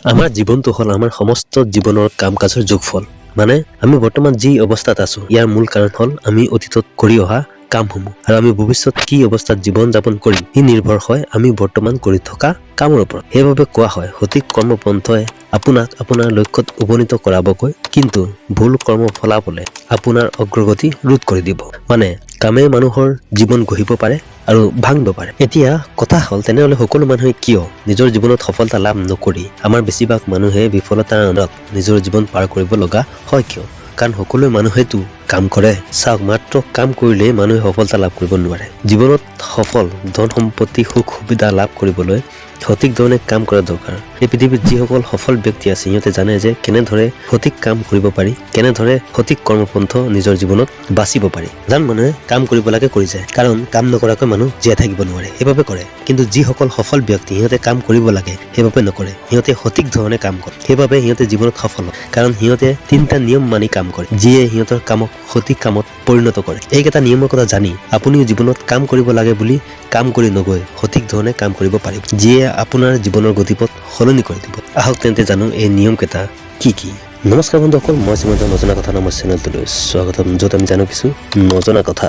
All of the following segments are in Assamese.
আমাৰ জীৱনটো হ'ল আমাৰ সমস্ত জীৱনৰ কাম কাজৰ যোগফল। মানে আমি বৰ্তমান যি অৱস্থাত আছো ইয়াৰ মূল কাৰণ হ'ল আমি অতীতত কৰি অহা কামসমূহ, আৰু আমি ভৱিষ্যত কি অৱস্থাত জীৱন যাপন কৰিম ই নিৰ্ভৰ হয় আমি বৰ্তমান কৰি থকা কামৰ ওপৰত। সেইবাবে কোৱা হয় সঠিক কৰ্মপন্থই আপোনাক আপোনাৰ লক্ষ্যত উপনীত কৰাবগৈ, কিন্তু ভুল কৰ্ম ফলাফলে আপোনাৰ অগ্ৰগতি ৰোধ কৰি দিব। মানে কামে মানুহৰ জীৱন গঢ়িব পাৰে আৰু ভাঙিব পাৰে। এতিয়া কথা হ'ল তেনেহ'লে সকলো মানুহে কিয় নিজৰ জীৱনত সফলতা লাভ নকৰি আমাৰ বেছিভাগ মানুহে বিফলতাৰ আঁৰত নিজৰ জীৱন পাৰ কৰিব লগা হয় কিয়? কাৰণ সকলো মানুহেতো কাম কৰে। চাওক, মাত্ৰ কাম কৰিলেই মানুহে সফলতা লাভ কৰিব নোৱাৰে। জীৱনত সফল ধন সম্পত্তি সুখ সুবিধা লাভ কৰিবলৈ সঠিক ধৰণে কাম কৰা দৰকাৰ। এই পৃথিৱীত যিসকল সফল ব্যক্তি আছে সিহঁতে জানে যে কেনেদৰে সঠিক কাম কৰিব পাৰি, কেনেদৰে সঠিক কৰ্মপন্থ নিজৰ জীৱনত বাচিব পাৰি। সাধাৰণ মানুহে কাম কৰিব লাগে কৰি যায়, কাৰণ কাম নকৰাকৈ মানুহ জীয়াই থাকিব নোৱাৰে, সেইবাবে কৰে। কিন্তু যিসকল সফল ব্যক্তি সিহঁতে কাম কৰিব লাগে সেইবাবে নকৰে, সিহঁতে সঠিক ধৰণে কাম কৰে, সেইবাবে সিহঁতে জীৱনত সফল হয়। কাৰণ সিহঁতে 3টা নিয়ম মানি কাম কৰে, যিয়ে সিহঁতৰ কামক সঠিক কামত পৰিণত কৰে। এইকেইটা নিয়মৰ কথা জানি আপুনিও জীৱনত কাম কৰিব লাগে বুলি কাম কৰি নগৈ সঠিক ধৰণে কাম কৰিব পাৰিব, যিয়ে আপোনাৰ জীৱনৰ গতিপথ সলনি কৰি দিব। আহক তেন্তে জানো এই নিয়মকেইটা কি কি। নমস্কাৰ বন্ধুসকল, মই শ্ৰীমন্ত নজনা কথা নামৰ চেনেলটোলৈ স্বাগতম, য'ত আমি জানো কিছু নজনা কথা।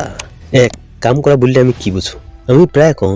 1. কাম কৰা বুলিলে আমি কি বুজো? আমি প্ৰায় কওঁ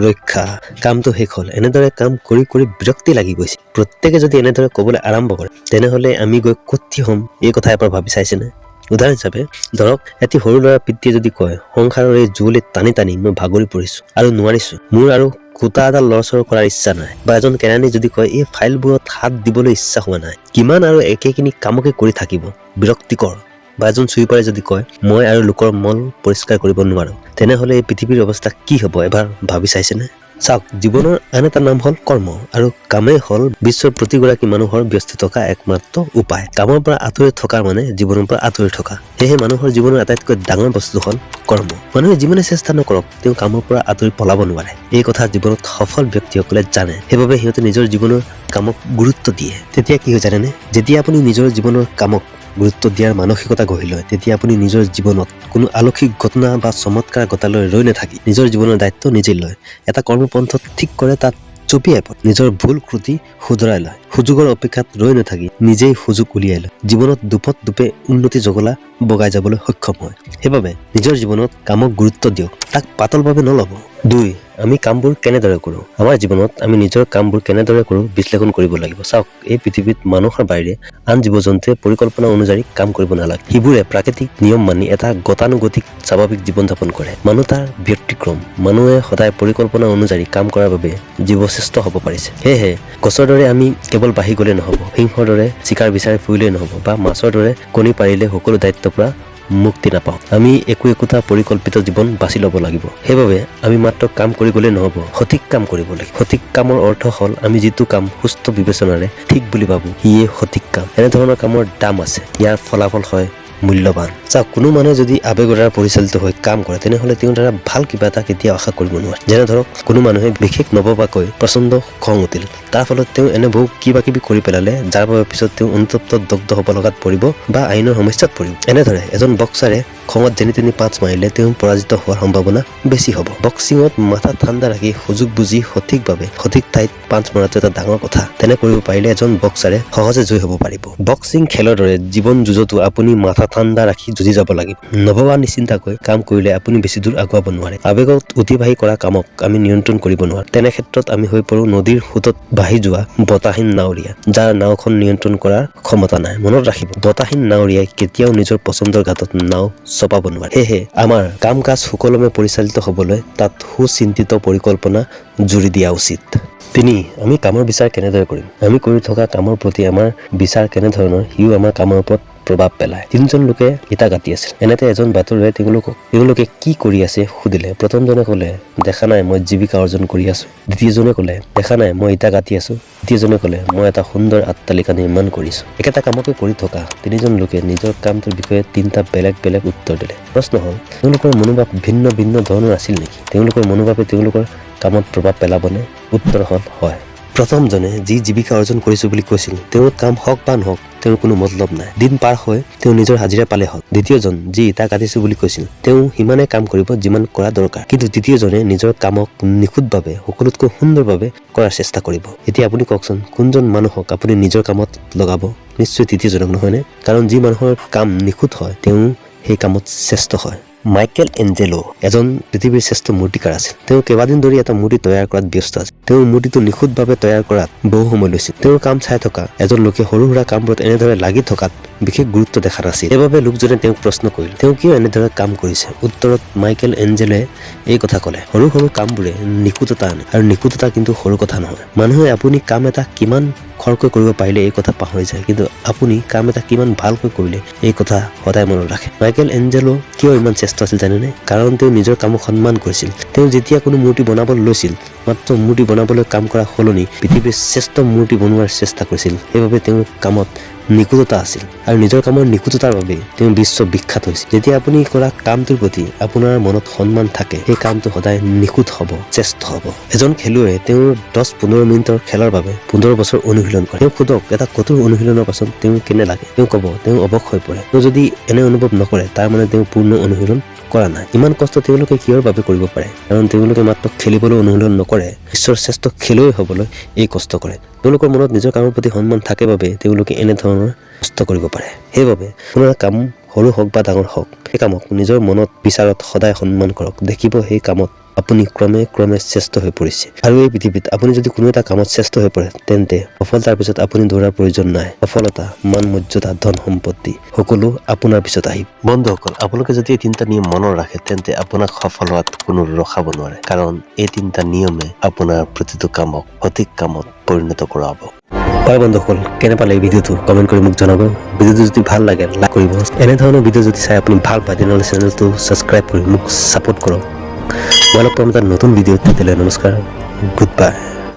ৰক্ষা, কামটো শেষ হ'ল। এনেদৰে কাম কৰি কৰি বিৰক্তি লাগি গৈছে। প্ৰত্যেকে যদি এনেদৰে ক'বলৈ আৰম্ভ কৰে তেনেহ'লে আমি গৈ ক'ত থিয় হ'ম এই কথা এবাৰ ভাবি চাইছেনে? উদাহৰণ হিচাপে ধৰক, এটি সৰু ল'ৰা পিতৃয়ে যদি কয় সংসাৰৰ এই জুৱলি টানি টানি মই ভাগৰি পৰিছো আৰু নোৱাৰিছো, মোৰ আৰু কুটা এডাল লৰচৰ কৰাৰ ইচ্ছা নাই। বা এজন কেৰাণী যদি কয় এই ফাইলবোৰত হাত দিবলৈ ইচ্ছা হোৱা নাই, কিমান আৰু একেখিনি কামকে কৰি থাকিব, বিৰক্তিকৰ। বা এজন চুইপাৰে যদি কয় মই আৰু লোকৰ মল পৰিষ্কাৰ কৰিব নোৱাৰো, তেনেহ'লে এই পৃথিৱীৰ অৱস্থা কি হ'ব এবাৰ ভাবি চাইছেনে? চাওক, জীৱনৰ আন এটা নাম হ'ল কৰ্ম, আৰু কামেই হ'ল বিশ্বৰ প্ৰতিগৰাকী মানুহৰ ব্যস্ত থকা একমাত্ৰ উপায়। কামৰ পৰা আঁতৰি থকা মানে জীৱনৰ পৰা আঁতৰি থকা। সেয়েহে মানুহৰ জীৱনৰ আটাইতকৈ ডাঙৰ বস্তু হ'ল কৰ্ম। মানুহে যিমানে চেষ্টা নকৰক তেওঁ কামৰ পৰা আঁতৰি পলাব নোৱাৰে। এই কথা জীৱনত সফল ব্যক্তিসকলে জানে, সেইবাবে সিহঁতে নিজৰ জীৱনৰ কামক গুৰুত্ব দিয়ে। তেতিয়া কি হয় জানেনে? যেতিয়া আপুনি নিজৰ জীৱনৰ কামক গুৰুত্ব দিয়াৰ মানসিকতা গঢ়ি লয়, তেতিয়া আপুনি নিজৰ জীৱনত কোনো অলৌকিক ঘটনা বা চমৎকাৰ ঘটালৈ ৰৈ নাথাকি নিজৰ জীৱনৰ দায়িত্ব নিজেই লয়। এটা কৰ্মপন্থ ঠিক কৰে, তাত চপিয়াই পৰে, নিজৰ ভুল ত্ৰুটি শুধৰাই লয়। সুযোগৰ অপেক্ষাত ৰৈ নাথাকি নিজেই সুযোগ উলিয়াই লয়। জীৱনত দুপত দুপে উন্নতি জগলা বগাই যাবলৈ সক্ষম হয়। সেইবাবে নিজৰ জীৱনত কামক গুৰুত্ব দিয়ক, তাক পাতলভাৱে নল'ব। 2. আমি কামবোৰ কেনেদৰে কৰোঁ? আমাৰ জীৱনত আমি নিজৰ কামবোৰ কেনেদৰে কৰোঁ বিশ্লেষণ কৰিব লাগিব। চাওক, এই পৃথিৱীত মানুহৰ বাহিৰে আন জীৱ জন্তুৱে পৰিকল্পনা অনুযায়ী কাম কৰিব নালাগে। সিবোৰে প্ৰাকৃতিক নিয়ম মানি এটা গতানুগতিক স্বাভাৱিক জীৱন যাপন কৰে। মানুহ তাৰ ব্যতিক্ৰম। মানুহে সদায় পৰিকল্পনা অনুযায়ী কাম কৰাৰ বাবে জীৱশ্ৰেষ্ঠ হ'ব পাৰিছে। সেয়েহে গছৰ দৰে আমি কেৱল বাঢ়ি গ'লে নহ'ব, সিংহৰ দৰে চিকাৰ বিচাৰি ফুৰিলেই নহ'ব, বা মাছৰ দৰে কণী পাৰিলে সকলো দায়িত্বৰ পৰা মুক্তি নাপাওঁ। আমি একোটা পৰিকল্পিত জীৱন বাছি ল'ব লাগিব। সেইবাবে আমি মাত্ৰ কাম কৰি গ'লে নহ'ব, সঠিক কাম কৰিব লাগিব। সঠিক কামৰ অৰ্থ হ'ল আমি যিটো কাম সুস্থ বিবেচনাৰে ঠিক বুলি ভাবোঁ সিয়ে সঠিক কাম। এনেধৰণৰ কামৰ দাম আছে, ইয়াৰ ফলাফল হয় মূল্যৱান। চাওক, কোনো মানুহে যদি আৱেগৰ দ্বাৰা পৰিচালিত হৈ কাম কৰে তেনেহ'লে তেওঁৰ দ্বাৰা ভাল কিবা এটা কেতিয়াও আশা কৰিব নোৱাৰে। যেনে ধৰক, কোনো মানুহে বিশেষ নভবাকৈ প্ৰচণ্ড খং উঠিল, তাৰ ফলত তেওঁ এনে বহু কিবা কিবি কৰি পেলালে যাৰ বাবে পিছত তেওঁ অনুতপ্ত দগ্ধ হ'ব লগাত পৰিব বা আইনৰ সমস্যাত পৰিব। এনেদৰে এজন বক্সাৰে খঙত যেনি তেনি পাঁচ মাৰিলে তেওঁ পৰাজিত হোৱাৰ সম্ভাৱনা বেছি হ'ব। বক্সিঙত মাথা ঠাণ্ডা ৰাখি সুযোগ বুজি সঠিকভাৱে সঠিক ঠাইত পাঁচ মৰাটো এটা ডাঙৰ কথা। তেনে কৰিব পাৰিলে এজন বক্সাৰে সহজে জয়ী হ'ব পাৰিব। বক্সিং খেলৰ দৰে জীৱন যুঁজতো আপুনি মাথা ঠাণ্ডা ৰাখি যুঁজি যাব লাগিব। নভবা নিচিন্তাকৈ কাম কৰিলে আপুনি বেছি দূৰ আগুৱাব নোৱাৰে। আৱেগত অতিবাহী কৰা কামক আমি নিয়ন্ত্ৰণ কৰিব নোৱাৰো। তেনে ক্ষেত্ৰত আমি হৈ পৰো নদীৰ সোঁতত বাঢ়ি যোৱা বতাহীন নাৱৰীয়া, যাৰ নাওখন নিয়ন্ত্ৰণ কৰাৰ ক্ষমতা নাই। মনত ৰাখিব, বতাহীন নাৱৰীয়াই কেতিয়াও নিজৰ পচন্দৰ ঘাটত নাও চপাব নোৱাৰে। সেয়েহে আমাৰ কাম কাজ সুকলমে পৰিচালিত হ'বলৈ তাত সুচিন্তিত পৰিকল্পনা জুৰি দিয়া উচিত। 3. আমি কামৰ বিচাৰ কেনেদৰে কৰিম? আমি কৰি থকা কামৰ প্ৰতি আমাৰ বিচাৰ কেনেধৰণৰ সিও আমাৰ কামৰ ওপৰত প্ৰভাৱ পেলায়। 3জন লোকে ইটা গাঁঠি আছিল। এনেতে এজন বাটৰুৱাই তেওঁলোকে কি কৰি আছে সুধিলে। প্ৰথমজনে ক'লে দেখা নাই, মই জীৱিকা অৰ্জন কৰি আছো। দ্বিতীয়জনে ক'লে দেখা নাই, মই ইটা গাঁঠি আছো। তৃতীয়জনে ক'লে মই এটা সুন্দৰ অট্টালিকা নিৰ্মাণ কৰিছো। একেটা কামকে কৰি থকা 3জন লোকে নিজৰ কামটোৰ বিষয়ে 3টা বেলেগ বেলেগ উত্তৰ দিলে। প্ৰশ্ন হ'ল, তেওঁলোকৰ মনোভাৱ ভিন্ন ভিন্ন ধৰণৰ আছিল নেকি? তেওঁলোকৰ মনোভাৱে তেওঁলোকৰ কামত প্ৰভাৱ পেলাবনে? উত্তৰ হ'ল হয়। প্ৰথমজনে যি জীৱিকা অৰ্জন কৰিছো বুলি কৈছিল, তেওঁৰ কাম হওক বা নহওক তেওঁৰ কোনো মতলব নাই। দিন পাৰ হৈ তেওঁ নিজৰ হাজিৰা পালে হ'ল। দ্বিতীয়জন যি ইটা কাটিছো বুলি কৈছিল তেওঁ সিমানে কাম কৰিব যিমান কৰা দৰকাৰ, কিন্তু তৃতীয়জনে নিজৰ কামক নিখুঁতভাৱে সকলোতকৈ সুন্দৰভাৱে কৰাৰ চেষ্টা কৰিব। এতিয়া আপুনি কওকচোন কোনজন মানুহক আপুনি নিজৰ কামত লগাব? নিশ্চয় তৃতীয়জনক, নহয়নে? কাৰণ যি মানুহৰ কাম নিখুঁত হয় তেওঁ সেই কামত শ্ৰেষ্ঠ হয়। মাইকেল এঞ্জেলো এজন পৃথিৱীৰ শ্ৰেষ্ঠ মূৰ্তিকাৰ আছিল। তেওঁ কেইবাদিন ধৰি এটা মূৰ্তি তৈয়াৰ কৰাত ব্যস্ত আছিল। তেওঁ মূৰ্তিটো নিখুঁতভাৱে তৈয়াৰ কৰাত বহু সময় লৈছিল। তেওঁৰ কাম চাই থকা এজন লোকে সৰু সুৰা কামবোৰত এনেদৰে লাগি থকাত বিশেষ গুৰুত্ব দেখা নাছিল। সেইবাবে লোকজনে তেওঁক প্ৰশ্ন কৰিল, তেওঁ কিয় এনেদৰে কাম কৰিছে? উত্তৰত মাইকেল এঞ্জেলোৱে এই কথা ক'লে, সৰু সৰু কামবোৰে নিখুঁততা আনে, আৰু নিখুঁততা কিন্তু সৰু কথা নহয়। মানুহে আপুনি কাম এটা কিমান খৰকৈ কৰিব পাৰিলে এই কথা পাহৰি যায়, কিন্তু আপুনি কাম এটা কিমান ভালকৈ কৰিলে এই কথা সদায় মনত ৰাখে। মাইকেল এঞ্জেলো কিয় ইমান শ্ৰেষ্ঠ আছিল জানেনে? কাৰণ তেওঁ নিজৰ কামক সন্মান কৰিছিল। তেওঁ যেতিয়া কোনো মূৰ্তি বনাবলৈ লৈছিল মাত্ৰ মূৰ্তি বনাবলৈ কাম কৰা সলনি পৃথিৱীৰ শ্ৰেষ্ঠ মূৰ্তি বনোৱাৰ চেষ্টা কৰিছিল। সেইবাবে তেওঁৰ কামত নিখুঁততা আছিল, আৰু নিজৰ কামৰ নিখুঁততাৰ বাবে তেওঁ বিশ্ব বিখ্যাত হৈছিল। যেতিয়া আপুনি কৰা কামটোৰ প্ৰতি আপোনাৰ মনত সন্মান থাকে সেই কামটো সদায় নিখুঁত হ'ব, শ্ৰেষ্ঠ হ'ব। এজন খেলুৱৈয়ে তেওঁৰ 10-15 মিনিটৰ খেলৰ বাবে 15 বছৰ অনুশীলন কৰে। তেওঁ সোধক এটা কঠোৰ অনুশীলনৰ পাছত তেওঁ কেনে লাগে? তেওঁ ক'ব তেওঁ অৱশ হৈ পৰে। তেওঁ যদি এনে অনুভৱ নকৰে তাৰ মানে তেওঁ পূৰ্ণ অনুশীলন কৰা নাই। ইমান কষ্ট তেওঁলোকে কিহৰ বাবে কৰিব পাৰে? কাৰণ তেওঁলোকে মাত্ৰ খেলিবলৈ অনুশীলন নকৰে, বিশ্বৰ শ্ৰেষ্ঠ খেলুৱৈ হ'বলৈ এই কষ্ট কৰে। তেওঁলোকৰ মনত নিজৰ কামৰ প্ৰতি সন্মান থাকে বাবে তেওঁলোকে এনেধৰণৰ কষ্ট কৰিব পাৰে। সেইবাবে আপোনাৰ কাম সৰু হওক বা ডাঙৰ হওক সেই কামক নিজৰ মনত বিচাৰত সদায় সন্মান কৰক। দেখিব সেই কামত আপুনি ক্ৰমে ক্ৰমে শ্ৰেষ্ঠ হৈ পৰিছে। আৰু এই পৃথিৱীত আপুনি যদি কোনো এটা কামত শ্ৰেষ্ঠ হৈ পৰে তেন্তে সফলতাৰ পিছত আপুনি দৌৰাৰ প্ৰয়োজন নাই। সফলতা, মান মৰ্যাদা, ধন সম্পত্তি সকলো আপোনাৰ পিছত আহিব। বন্ধুসকল, আপোনালোকে যদি এই 3টা নিয়ম মনত ৰাখে তেন্তে আপোনাক সফল হোৱাত কোনো ৰখাব নোৱাৰে, কাৰণ এই 3টা নিয়মে আপোনাৰ প্ৰতিটো কামক সঠিক কামত পৰিণত কৰাব। হয় বন্ধুসকল, কেনে পালে এই ভিডিঅ'টো কমেণ্ট কৰি মোক জনাব। ভিডিঅ'টো যদি ভাল লাগে লাইক কৰিব। এনেধৰণৰ ভিডিঅ' যদি চাই আপুনি ভাল পায় তেনেহ'লে চেনেলটো ছাবস্ক্ৰাইব কৰি মোক ছাপোৰ্ট কৰক। মই লগ পাম এটা নতুন ভিডিঅ'ত। তেতিয়াহ'লে নমস্কাৰ, গুড বাই।